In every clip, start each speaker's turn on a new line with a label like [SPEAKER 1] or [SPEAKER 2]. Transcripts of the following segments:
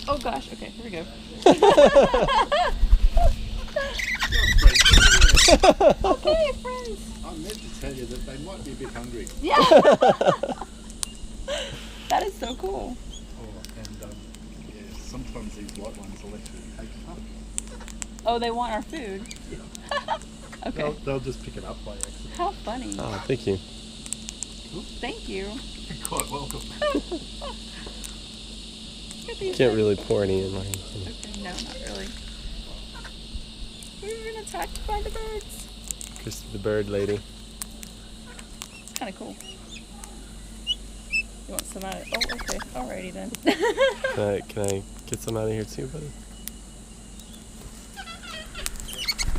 [SPEAKER 1] Oh gosh, okay, here we go. Okay, friends.
[SPEAKER 2] I meant to tell you that they might be a bit hungry.
[SPEAKER 1] Yeah. That is so cool.
[SPEAKER 2] Oh, and yeah, sometimes these white ones will actually take some.
[SPEAKER 1] Oh, they want our food. Okay.
[SPEAKER 2] They'll just pick it up by accident.
[SPEAKER 1] How funny.
[SPEAKER 3] Oh, thank you.
[SPEAKER 1] Thank you.
[SPEAKER 2] You're quite welcome.
[SPEAKER 3] Can't really pour any in.
[SPEAKER 1] Okay, no, not really. We've been attacked by the birds.
[SPEAKER 3] Christy the bird lady.
[SPEAKER 1] Kind of cool. You want some out of it? Oh, okay. Alrighty then.
[SPEAKER 3] Can I get some out of here too, buddy?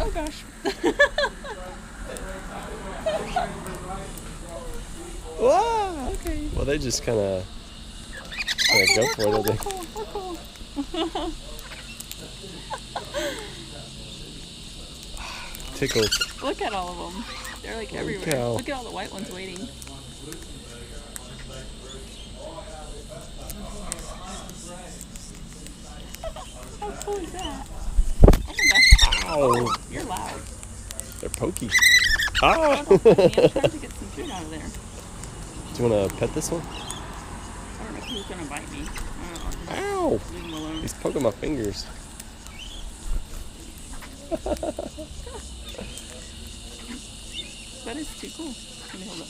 [SPEAKER 1] Oh gosh.
[SPEAKER 3] Wow.
[SPEAKER 1] Okay.
[SPEAKER 3] Well, they just kind of go for it.
[SPEAKER 1] We're
[SPEAKER 3] They?
[SPEAKER 1] cool. We're cool.
[SPEAKER 3] Tickles.
[SPEAKER 1] Look at all of them. They're like everywhere.
[SPEAKER 3] cow.
[SPEAKER 1] Look at all the white ones waiting. How cool is that? Oh my gosh.
[SPEAKER 3] Ow.
[SPEAKER 1] You're loud.
[SPEAKER 3] They're pokey.
[SPEAKER 1] Oh,
[SPEAKER 3] Ah.
[SPEAKER 1] don't hurt me. I'm trying to get some food out of there.
[SPEAKER 3] Do you want to pet this one?
[SPEAKER 1] I don't know if he's gonna bite me.
[SPEAKER 3] Ow.
[SPEAKER 1] Leave him alone.
[SPEAKER 3] He's poking my fingers.
[SPEAKER 1] That is too cool. Let me hold up.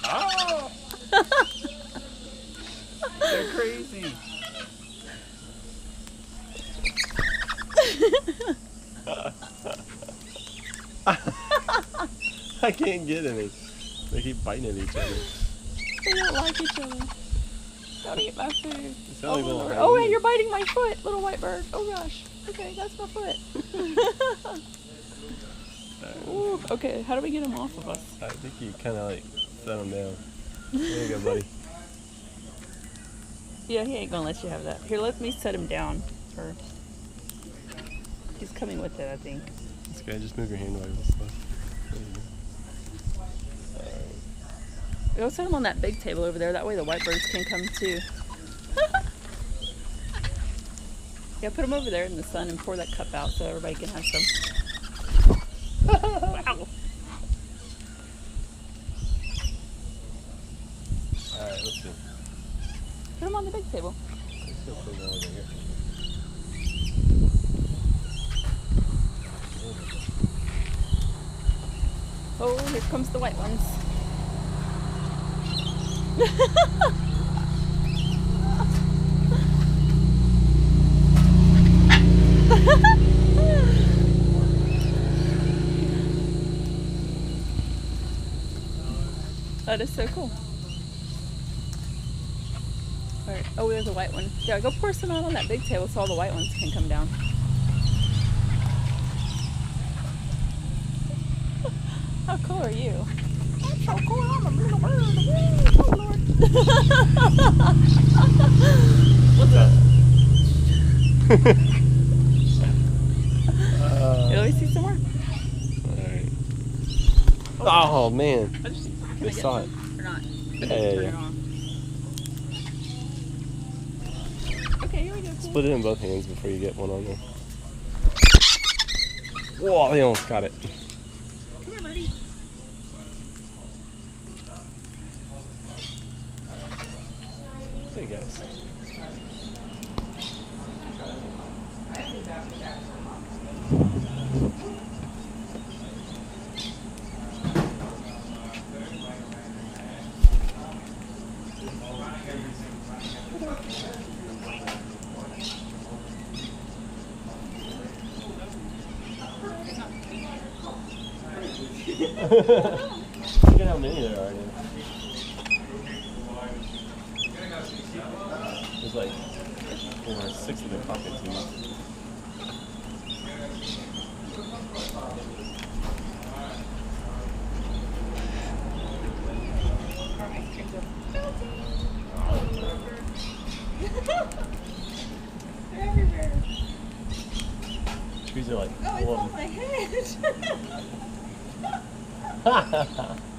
[SPEAKER 2] Ah! They're crazy.
[SPEAKER 3] I can't get any. They keep biting at each other.
[SPEAKER 1] They don't like each other. Don't eat my food.
[SPEAKER 3] It's only little
[SPEAKER 1] Lord.
[SPEAKER 3] tiny.
[SPEAKER 1] Oh, wait, you're biting my foot, little white bird. Oh gosh. Okay, that's my foot. Ooh, okay, how do we get him off of us?
[SPEAKER 3] I think you kind of like set him down. There you go, buddy.
[SPEAKER 1] Yeah, he ain't gonna let you have that. Here, let me set him down. Or he's coming with it, I think.
[SPEAKER 3] This guy, just move your hand away real slow. There you go.
[SPEAKER 1] We'll set him on that big table over there. That way the white birds can come too. Yeah, put him over there in the sun and pour that cup out so everybody can have some. Wow.
[SPEAKER 3] Alright, let's see.
[SPEAKER 1] Put him on the big table.
[SPEAKER 3] Let's go put him over here.
[SPEAKER 1] Oh, here comes the white ones. That is so cool. Alright. Oh, there's a white one. Yeah, go pour some out on that big table so all the white ones can come down. How cool are you? I'm so cool. I'm a little bird. Woo! Oh, Lord. What's up? Let me see some more.
[SPEAKER 3] Alright. Oh, man. They saw it.
[SPEAKER 1] Or not?
[SPEAKER 3] Yeah.
[SPEAKER 1] Turn it on. Okay, here we go.
[SPEAKER 3] Split it in both hands before you get one on there. Whoa, they almost got it.
[SPEAKER 1] Come here, birdie.
[SPEAKER 3] Hey, guys. Look at how many there are. Dude. There's like 4 or 6 in their pockets.
[SPEAKER 1] They're everywhere.
[SPEAKER 3] Trees are like
[SPEAKER 1] Oh, it's
[SPEAKER 3] full
[SPEAKER 1] on
[SPEAKER 3] of
[SPEAKER 1] my head.
[SPEAKER 3] them.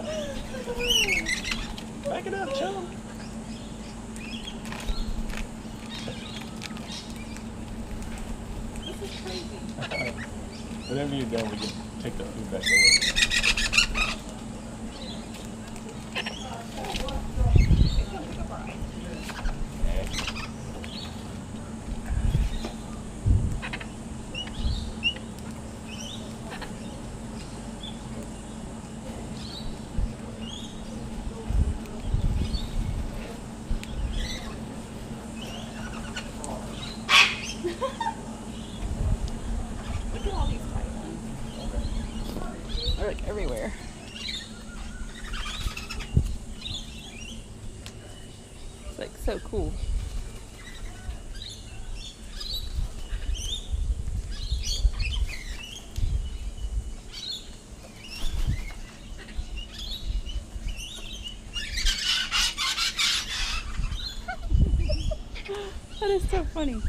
[SPEAKER 3] Back it up, chum.
[SPEAKER 1] This is crazy.
[SPEAKER 3] Whatever you're done, we can take the food back over.
[SPEAKER 1] Look at all these pythons. They're like everywhere. It's like so cool. That is so funny.